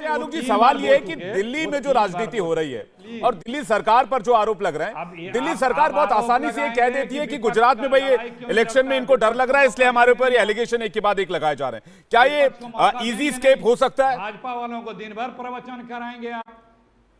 अजय आलोक जी, सवाल ये है कि दिल्ली में जो राजनीति हो रही है और दिल्ली सरकार पर जो आरोप लग रहे हैं, दिल्ली सरकार बहुत आसानी से ये कह देती है कि गुजरात में भाई ये इलेक्शन में इनको डर लग रहा है, इसलिए हमारे ऊपर ये एलिगेशन एक के बाद एक लगाए जा रहे हैं। क्या ये इजी स्केप हो सकता है? भाजपा वालों को दिन भर प्रवचन कराएंगे आप।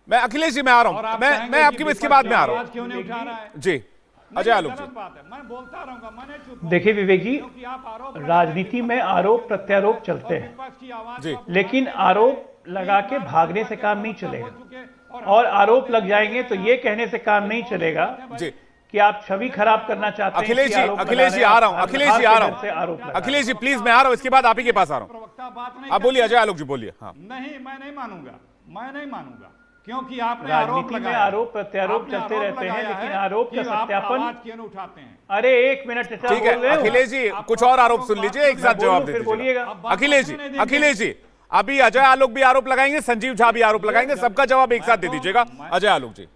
मैं अखिलेश जी, मैं आ रहा हूं, मैं आपकी इसके बाद में आ रहा हूं। क्यों नहीं उठा रहा है जी अजय आलोक जी। बात है, मैं बोलता रहूंगा, मैंने चुप। देखिए विवेक जी, क्योंकि आप आरोप राजनीति में आरोप प्रत्यारोप चलते हैं, विपक्ष की आवाज जी। को लेकिन आरोप लगा के भागने से काम नहीं चलेगा। और आरोप लग जाएंगे तो ये कहने से काम नहीं चलेगा जी कि आप छवि खराब करना चाहते हैं। अखिलेश जी, अखिलेश जी आ रहा हूं, अखिलेश जी आ रहा हूं, अखिलेश जी प्लीज मैं आ रहा हूं, इसके बाद आप ही के पास आ रहा हूं। प्रवक्ता बात नहीं आप बोलिए अजय आलोक जी, बोलिए। हाँ नहीं, मैं नहीं मानूंगा, मैं नहीं मानूंगा, क्योंकि आपने आरोप राजनीति में लगाया, आरोप प्रत्यारोप आपने चलते आरोप रहते हैं, लगाया लेकिन है आरोप कि का आप सत्यापन। आवाज क्यों नहीं उठाते हैं? अरे एक मिनट, ठीक है अखिलेश जी, कुछ और आरोप सुन लीजिए, एक साथ जवाब दे दीजिएगा। बोलिएगा। अखिलेश जी, अखिलेश जी, अभी अजय आलोक भी आरोप लगाएंगे, संजीव झा भी आरोप लगाएंगे, सबका जवाब एक साथ दे दीजिएगा। अजय आलोक जी।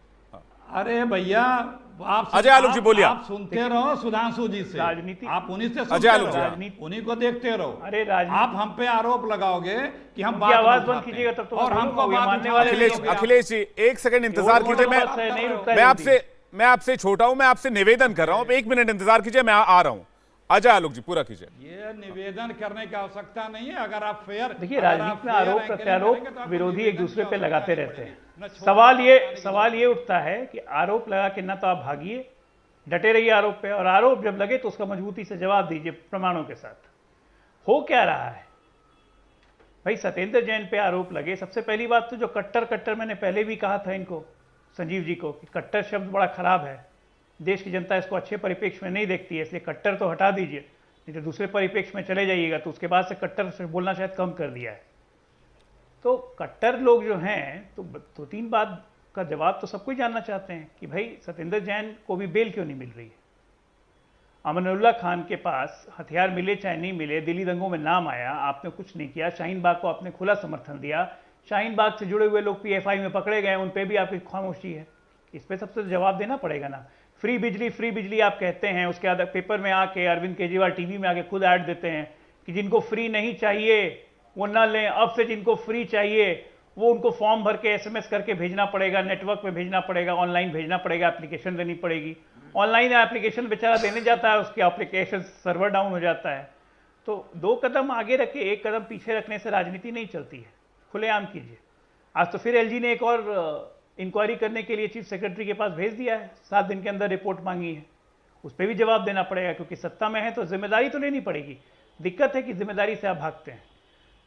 अरे भैया, आप अजय आलोक जी बोलिए। आप सुनते रहो सुधांशु जी से, राजनीति, आप उन्हीं से अजय सुनते आलोक रहो, जी, उन्हीं को देखते रहो। अरे राजनीति, आप हम पे आरोप लगाओगे कि हम उनकी बात आवाज नहीं बंद उठाते कीजिएगा तब तो और मैं हमको बोलूंगा, बात मानने उठाने वाले नहीं अखिलेश दोगे आप। अखिलेश जी एक सेकंड इंतजार कीजिए, मैं आपसे छोटा हूं, मैं आपसे निवेदन कर रहा हूं, एक मिनट इंतजार कीजिए, मैं आ रहा हूं। अजय आलोक जी पूरा कीजिए। ये निवेदन करने की आवश्यकता नहीं है। अगर आप फेयर, देखिए राजनीति में आरोप प्रत्यारोप विरोधी एक दूसरे पे लगाते रहते हैं। सवाल ये उठता है कि आरोप लगा के ना तो आप भागिए, डटे रहिए आरोप पे, और आरोप जब लगे तो उसका मजबूती से जवाब दीजिए प्रमाणों के साथ। हो क्या रहा है भाई? सत्येंद्र जैन पे आरोप लगे। सबसे पहली बात तो जो कट्टर, मैंने पहले भी कहा था इनको, संजीव जी को, कि कट्टर शब्द बड़ा खराब है, देश की जनता इसको अच्छे परिप्रेक्ष्य में नहीं देखती है, इसलिए कट्टर तो हटा दीजिए, नहीं तो दूसरे परिप्रेक्ष्य में चले जाइएगा तो उसके बाद से कट्टर से बोलना शायद कम कर दिया है। तो कट्टर लोग जो हैं, तो दो तीन बात का जवाब तो सब कुछ जानना चाहते हैं कि भाई सत्येंद्र जैन को भी बेल क्यों नहीं मिल रही है? अमानुल्लाह खान के पास हथियार मिले चाहे नहीं मिले, दिल्ली दंगों में नाम आया, आपने कुछ नहीं किया। शाहीन बाग को आपने खुला समर्थन दिया, शाहीन बाग से जुड़े हुए लोग पीएफआई में पकड़े गए, उन पर भी आपकी खामोशी है। इस पर सबसे जवाब देना पड़ेगा ना। फ्री बिजली आप कहते हैं, उसके बाद पेपर में आके अरविंद केजरीवाल टीवी में आके खुद ऐड देते हैं कि जिनको फ्री नहीं चाहिए वो ना लें, अब से जिनको फ्री चाहिए वो उनको फॉर्म भर के एसएमएस करके भेजना पड़ेगा, नेटवर्क पे भेजना पड़ेगा, ऑनलाइन भेजना पड़ेगा, एप्लीकेशन देनी पड़ेगी। ऑनलाइन एप्लीकेशन बेचारा देने जाता है, उसके एप्लीकेशन सर्वर डाउन हो जाता है। तो दो कदम आगे रखे, एक कदम पीछे रखने से राजनीति नहीं चलती है। खुलेआम कीजिए। आज तो फिर एलजी ने एक और इंक्वायरी करने के लिए चीफ सेक्रेटरी के पास भेज दिया है, 7 दिन के अंदर रिपोर्ट मांगी है, उस पर भी जवाब देना पड़ेगा, क्योंकि सत्ता में है तो जिम्मेदारी तो लेनी पड़ेगी। दिक्कत है कि जिम्मेदारी से आप भागते हैं।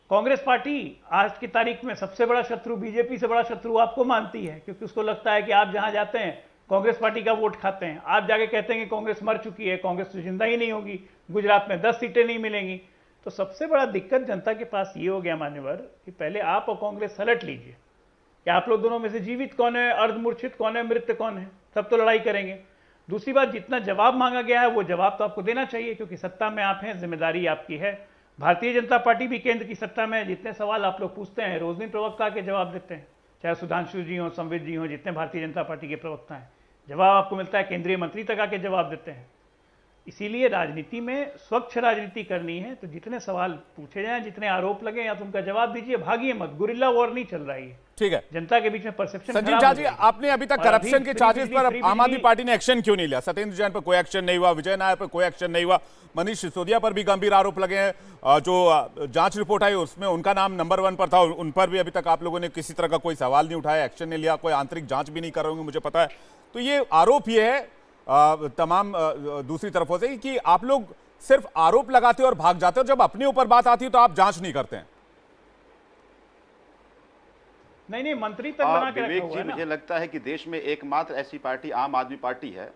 कांग्रेस पार्टी आज की तारीख में सबसे बड़ा शत्रु, बीजेपी से बड़ा शत्रु आपको मानती है, क्योंकि उसको लगता है कि आप जहां जाते हैं कांग्रेस पार्टी का वोट खाते हैं। आप जाके कहते हैं कि कांग्रेस मर चुकी है, कांग्रेस तो जिंदा ही नहीं होगी, गुजरात में 10 सीटें नहीं मिलेंगी। तो सबसे बड़ा दिक्कत जनता के पास ये हो गया मान्यवर कि पहले आप और कांग्रेस सलट लीजिए कि आप लोग दोनों में से जीवित कौन है, अर्धमूर्छित कौन है, मृत कौन है, तब तो लड़ाई करेंगे। दूसरी बात, जितना जवाब मांगा गया है वो जवाब तो आपको देना चाहिए, क्योंकि सत्ता में आप हैं, जिम्मेदारी आपकी है। भारतीय जनता पार्टी भी केंद्र की सत्ता में है। जितने सवाल आप लोग पूछते हैं रोज दिन प्रवक्ता के जवाब देते हैं, चाहे सुधांशु जी हो, संवित जी हो, जितने भारतीय जनता पार्टी के प्रवक्ता हैं, जवाब आपको मिलता है। केंद्रीय मंत्री तक आके जवाब देते हैं। इसीलिए राजनीति में स्वच्छ राजनीति करनी है तो जितने सवाल पूछे जाएं, जितने आरोप लगे, या तो उनका जवाब दीजिए, भागिए मत। गुरिल्ला वॉर नहीं चल रही है, ठीक है। जनता के बीच में परसेप्शन। संजीव झा जी, आपने अभी तक करप्शन के चार्जेस पर आम आदमी पार्टी ने एक्शन क्यों नहीं लिया? सत्येंद्र जैन पर कोई एक्शन नहीं हुआ, विजय नायर पर कोई एक्शन नहीं हुआ, मनीष सिसोदिया पर भी गंभीर आरोप लगे हैं। जो जांच रिपोर्ट आई उसमें उनका नाम नंबर 1 पर था, उन पर भी अभी तक आप लोगों ने किसी तरह का कोई सवाल नहीं उठाया, एक्शन नहीं लिया, कोई आंतरिक जांच भी नहीं कर रहे होंगे, मुझे पता है। तो ये आरोप ये है तमाम दूसरी तरफों से कि आप लोग सिर्फ आरोप लगाते हो और भाग जाते हो, जब अपने ऊपर बात आती है तो आप जांच नहीं करते हैं। नहीं, मंत्री तक बना के विवेक रखा हुआ जी, है ना। मुझे लगता है कि देश में एकमात्र ऐसी पार्टी आम आदमी पार्टी है,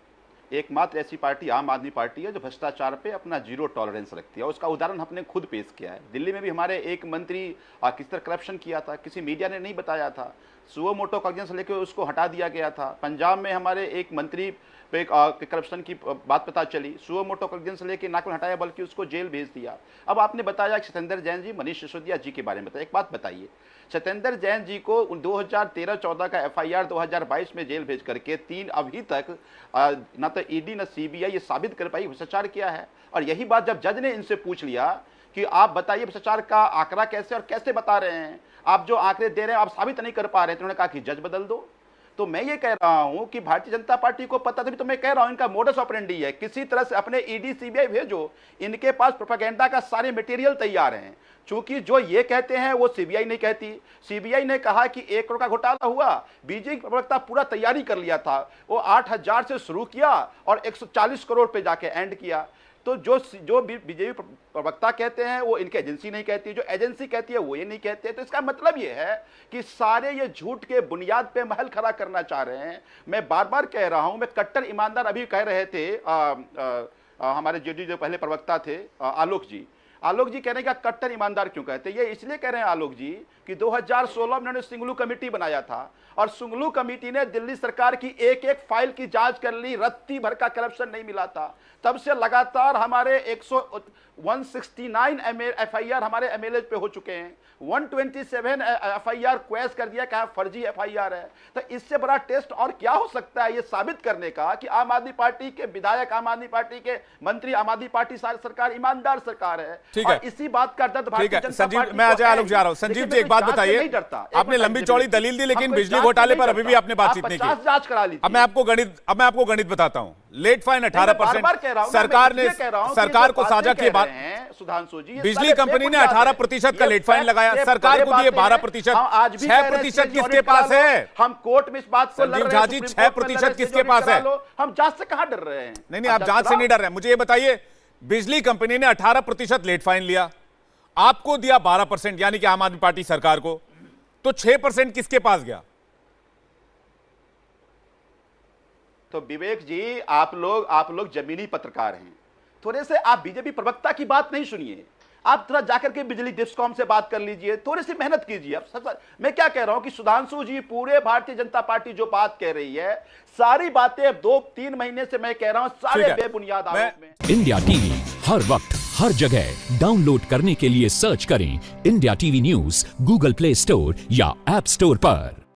एकमात्र ऐसी पार्टी आम आदमी पार्टी है जो भ्रष्टाचार पे अपना जीरो टॉलरेंस रखती है। उसका उदाहरण हमने खुद पेश किया है। दिल्ली में भी हमारे एक मंत्री किस तरह करप्शन किया था, किसी मीडिया ने नहीं बताया था। सुओ मोटो कॉग्निजेंस लेकर उसको हटा दिया गया था। पंजाब में हमारे एक मंत्री पे करप्शन की बात पता चली, सुओ मोटो कॉग्निजेंस लेके ना केवल हटाया बल्कि उसको जेल भेज दिया। अब आपने बताया कि सत्येंद्र जैन जी, मनीष सिसोदिया जी के बारे में बताया। एक बात बताइए, सत्येंद्र जैन जी को 2013-14 का एफआईआर 2022 में जेल भेज करके 3 अभी तक ना तो ईडी ना सीबीआई ये साबित कर पाई भ्रष्टाचार किया है। और यही बात जब जज ने इनसे पूछ लिया कि आप बताइए भ्रष्टाचार का आंकड़ा कैसे और कैसे बता रहे हैं, आप जो आंकड़े दे रहे हैं आप साबित नहीं कर पा रहे हैं, तो उन्होंने कहा कि जज बदल दो। तो मैं ये कह रहा हूं कि भारतीय जनता पार्टी को पता, तभी तो मैं कह रहा हूं इनका मोडस ऑपरेंडी है, किसी तरह से अपने ईडी सीबीआई भेजो, इनके पास प्रोपेगेंडा का सारे मटेरियल तैयार हैं। चूंकि जो ये कहते हैं वो सीबीआई नहीं कहती। सीबीआई ने कहा कि 1 करोड़ का घोटाला हुआ, बीजेपी प्रवक्ता पूरा तैयारी कर लिया था, वो 8,000 से शुरू किया और 140 करोड़ पे जाके एंड किया। तो जो बीजेपी प्रवक्ता कहते हैं वो इनकी एजेंसी नहीं कहती, जो एजेंसी कहती है वो ये नहीं कहते। तो इसका मतलब ये है कि सारे ये झूठ के बुनियाद पे महल खड़ा करना चाह रहे हैं। मैं बार बार कह रहा हूं, मैं कट्टर ईमानदार अभी कह रहे थे हमारे जेडी जो पहले प्रवक्ता थे आलोक जी कह रहे हैं कि कट्टर ईमानदार क्यों कहते हैं। ये इसलिए कह रहे हैं आलोक जी कि 2016 में उन्होंने सिंगलू कमेटी बनाया था और सिंगलू कमेटी ने दिल्ली सरकार की एक एक फाइल की जांच कर ली, रत्ती भर का करप्शन नहीं मिला था। तब से लगातार हमारे 169 एफआईआर हमारे एमएलए पे हो चुके हैं, 127 एफआईआर क्वेश कर दिया कि फर्जी एफआईआर है। तो इससे बड़ा टेस्ट और क्या हो सकता है ये साबित करने का कि आम आदमी पार्टी के विधायक, आम आदमी पार्टी के मंत्री, आम आदमी पार्टी सरकार ईमानदार सरकार है। ठीक है, इसी बात का दर्द भारतीय जनता संजीव, पार्टी मैं को अजय है। आलोक जा रहा हूं। संजीव जी एक बात बताइए, आपने लंबी चौड़ी दलील दी, लेकिन बिजली घोटाले पर अभी भी आपने बातचीत नहीं की। जांच करा ली। अब मैं आपको गणित बताता हूं। लेट फाइन 18%, सरकार ने सरकार को साझा किए बात, सुधांशु जी बिजली कंपनी ने 18% का लेट फाइन लगाया, सरकार को दिए 12%, 6% किसके पास है? हम कोर्ट में इस बात को संजीव झा जी 6% किसके पास है? हम जांच से कहां डर रहे हैं? नहीं, आप जांच से नहीं डर रहे हैं। मुझे ये बताइए, बिजली कंपनी ने 18% लेट फाइन लिया, आपको दिया 12%, यानी कि आम आदमी पार्टी सरकार को, तो 6% किसके पास गया? तो विवेक जी आप लोग जमीनी पत्रकार हैं, थोड़े से आप बीजेपी प्रवक्ता की बात नहीं सुनिए, आप थोड़ा जाकर के बिजली डिस्कॉम से बात कर लीजिए, थोड़ी सी मेहनत कीजिए। मैं क्या कह रहा हूं कि सुधांशु जी पूरे भारतीय जनता पार्टी जो बात कह रही है, सारी बातें 2-3 महीने से मैं कह रहा हूं सारे बेबुनियाद आरोप में। इंडिया टीवी हर वक्त हर जगह डाउनलोड करने के लिए सर्च करें India TV news Google play store या ऐप स्टोर पर।